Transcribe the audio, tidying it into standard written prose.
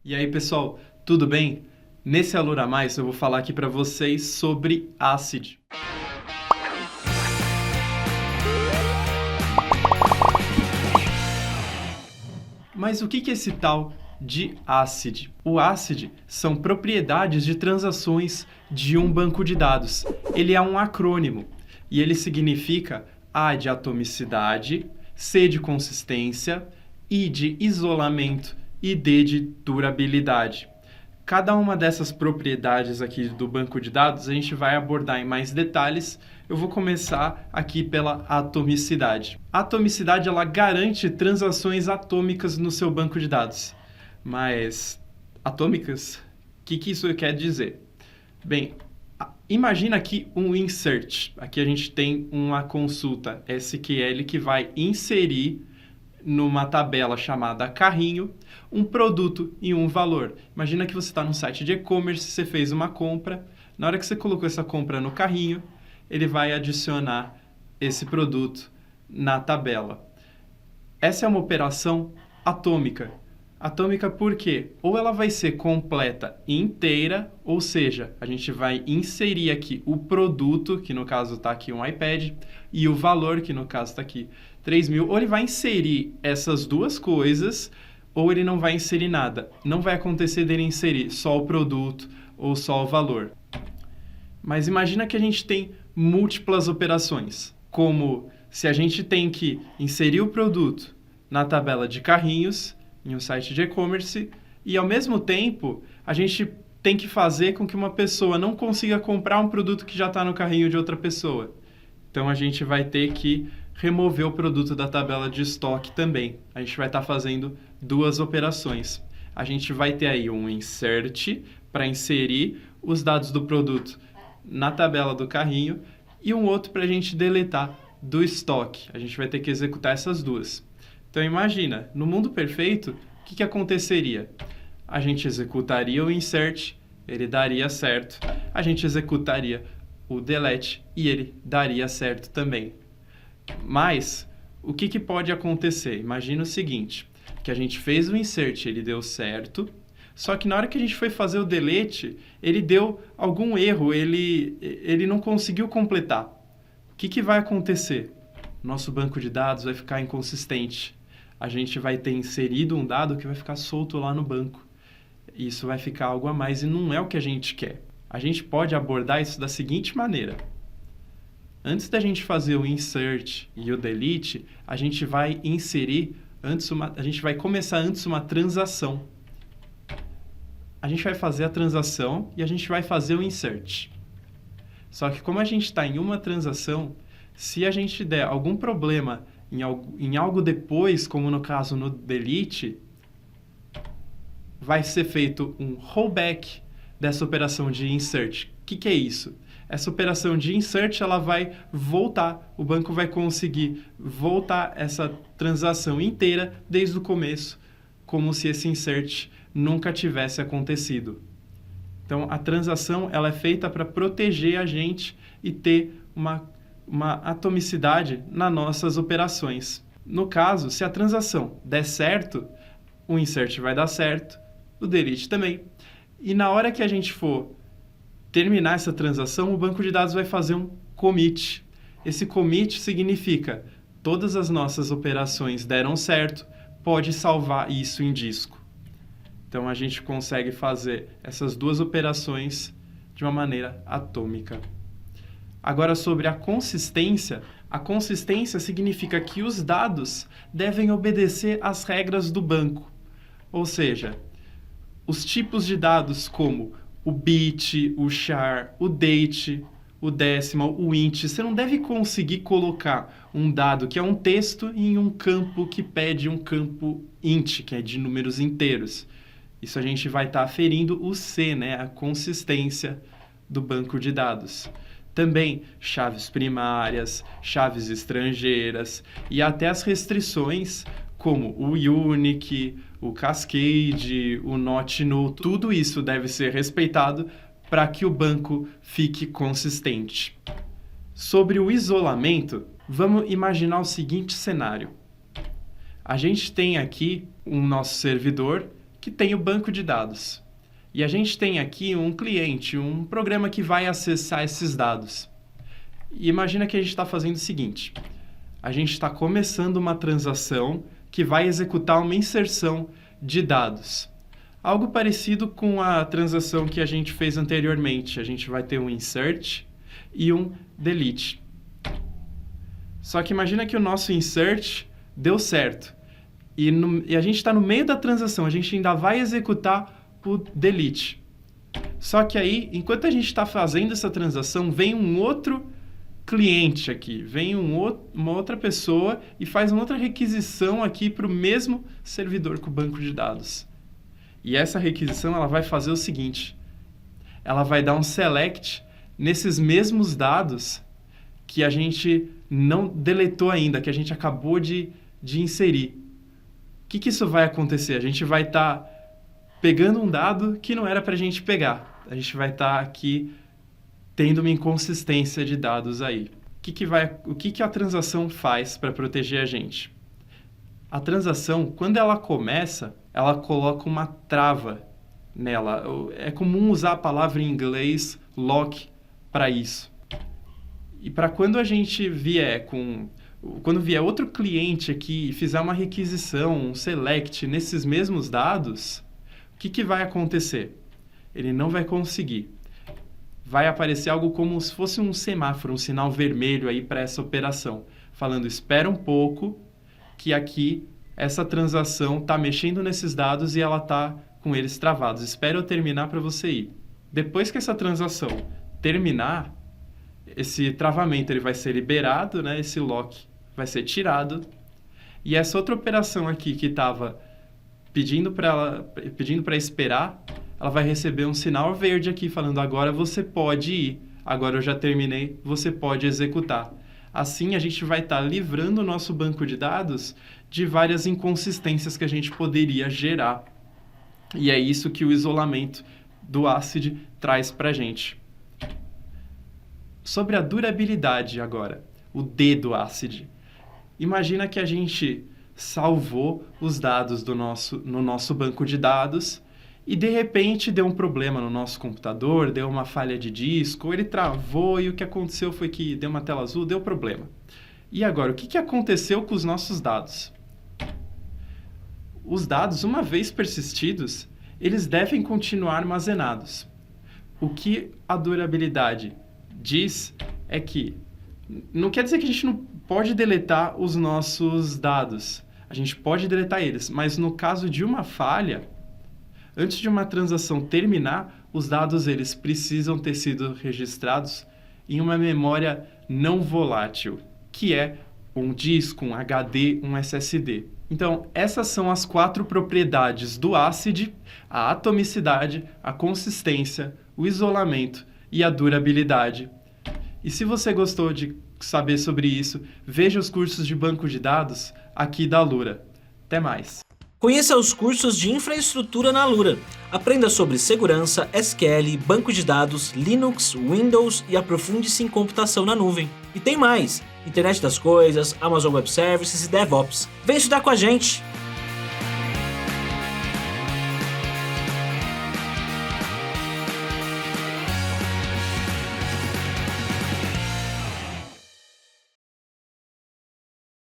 E aí, pessoal, tudo bem? Nesse Alura Mais eu vou falar aqui para vocês sobre ACID. Mas o que é esse tal de ACID? O ACID são propriedades de transações de um banco de dados. Ele é um acrônimo e ele significa A de atomicidade, C de consistência, I de isolamento e D de durabilidade. Cada uma dessas propriedades aqui do banco de dados a gente vai abordar em mais detalhes. Eu vou começar aqui pela atomicidade. A atomicidade ela garante transações atômicas no seu banco de dados. Mas atômicas? O que isso quer dizer? Bem, imagina aqui um insert. Aqui a gente tem uma consulta SQL que vai inserir numa tabela chamada carrinho, um produto e um valor. Imagina que você está num site de e-commerce, você fez uma compra, na hora que você colocou essa compra no carrinho, ele vai adicionar esse produto na tabela. Essa é uma operação atômica. Atômica por quê? Ou ela vai ser completa inteira, ou seja, a gente vai inserir aqui o produto, que no caso está aqui um iPad, e o valor, que no caso está aqui 3.000, ou ele vai inserir essas duas coisas, ou ele não vai inserir nada. Não vai acontecer dele inserir só o produto ou só o valor. Mas imagina que a gente tem múltiplas operações, como se a gente tem que inserir o produto na tabela de carrinhos, em um site de e-commerce, e ao mesmo tempo a gente tem que fazer com que uma pessoa não consiga comprar um produto que já está no carrinho de outra pessoa. Então a gente vai ter que remover o produto da tabela de estoque também. A gente vai estar fazendo duas operações. A gente vai ter aí um insert para inserir os dados do produto na tabela do carrinho e um outro para a gente deletar do estoque. A gente vai ter que executar essas duas. Então imagina, no mundo perfeito, o que aconteceria? A gente executaria o insert, ele daria certo. A gente executaria o delete e ele daria certo também. Mas o que pode acontecer? Imagina o seguinte, que a gente fez o insert, ele deu certo, só que na hora que a gente foi fazer o delete, ele deu algum erro, ele não conseguiu completar. O que vai acontecer? Nosso banco de dados vai ficar inconsistente. A gente vai ter inserido um dado que vai ficar solto lá no banco. Isso vai ficar algo a mais e não é o que a gente quer. A gente pode abordar isso da seguinte maneira. Antes da gente fazer o insert e o delete, a gente vai inserir a gente vai começar antes uma transação. A gente vai fazer a transação e a gente vai fazer o insert. Só que como a gente está em uma transação, se a gente der algum problema em algo depois, como no caso no delete, vai ser feito um rollback dessa operação de insert. O que é isso? Essa operação de insert ela vai voltar, o banco vai conseguir voltar essa transação inteira desde o começo, como se esse insert nunca tivesse acontecido. Então, a transação ela é feita para proteger a gente e ter uma atomicidade nas nossas operações. No caso, se a transação der certo, o insert vai dar certo, o delete também. E na hora que a gente for terminar essa transação, o banco de dados vai fazer um commit. Esse commit significa todas as nossas operações deram certo, pode salvar isso em disco. Então a gente consegue fazer essas duas operações de uma maneira atômica. Agora, sobre a consistência significa que os dados devem obedecer às regras do banco. Ou seja, os tipos de dados como o bit, o char, o date, o decimal, o int, você não deve conseguir colocar um dado que é um texto em um campo que pede um campo int, que é de números inteiros. Isso a gente vai estar aferindo o C, né, a consistência do banco de dados. Também chaves primárias, chaves estrangeiras e até as restrições como o unique, o cascade, o not null, tudo isso deve ser respeitado para que o banco fique consistente. Sobre o isolamento, vamos imaginar o seguinte cenário. A gente tem aqui um nosso servidor que tem o banco de dados. E a gente tem aqui um cliente, um programa que vai acessar esses dados. E imagina que a gente está fazendo o seguinte: a gente está começando uma transação que vai executar uma inserção de dados. Algo parecido com a transação que a gente fez anteriormente. A gente vai ter um insert e um delete. Só que imagina que o nosso insert deu certo. E a gente está no meio da transação, a gente ainda vai executar o delete. Só que aí, enquanto a gente está fazendo essa transação, vem um outro cliente aqui, vem uma outra pessoa e faz uma outra requisição aqui para o mesmo servidor com o banco de dados. E essa requisição ela vai fazer o seguinte: ela vai dar um select nesses mesmos dados que a gente não deletou ainda, que a gente acabou de inserir. O que isso vai acontecer? A gente vai estar pegando um dado que não era para a gente pegar. A gente vai estar aqui tendo uma inconsistência de dados aí. O que a transação faz para proteger a gente? A transação, quando ela começa, ela coloca uma trava nela. É comum usar a palavra em inglês lock para isso. E para quando a gente quando vier outro cliente aqui e fizer uma requisição, um select nesses mesmos dados, o que vai acontecer? Ele não vai conseguir. Vai aparecer algo como se fosse um semáforo, um sinal vermelho aí para essa operação, falando: espera um pouco, que aqui essa transação está mexendo nesses dados e ela está com eles travados. Espera eu terminar para você ir. Depois que essa transação terminar, esse travamento ele vai ser liberado, né? Esse lock vai ser tirado. E essa outra operação aqui que estava pedindo para esperar, ela vai receber um sinal verde aqui falando: agora você pode ir. Agora eu já terminei, você pode executar. Assim, a gente vai estar livrando o nosso banco de dados de várias inconsistências que a gente poderia gerar. E é isso que o isolamento do ACID traz para a gente. Sobre a durabilidade agora, o D do ACID. Imagina que a gente salvou os dados no nosso banco de dados e, de repente, deu um problema no nosso computador, deu uma falha de disco, ele travou e o que aconteceu foi que deu uma tela azul, deu problema. E agora, o que aconteceu com os nossos dados? Os dados, uma vez persistidos, eles devem continuar armazenados. O que a durabilidade diz é que não quer dizer que a gente não pode deletar os nossos dados. A gente pode deletar eles, mas no caso de uma falha, antes de uma transação terminar, os dados eles precisam ter sido registrados em uma memória não volátil, que é um disco, um HD, um SSD. Então, essas são as 4 propriedades do ACID: a atomicidade, a consistência, o isolamento e a durabilidade. E se você gostou de saber sobre isso, veja os cursos de banco de dados aqui da Lura. Até mais! Conheça os cursos de infraestrutura na Lura. Aprenda sobre segurança, SQL, banco de dados, Linux, Windows e aprofunde-se em computação na nuvem. E tem mais! Internet das coisas, Amazon Web Services e DevOps. Vem estudar com a gente!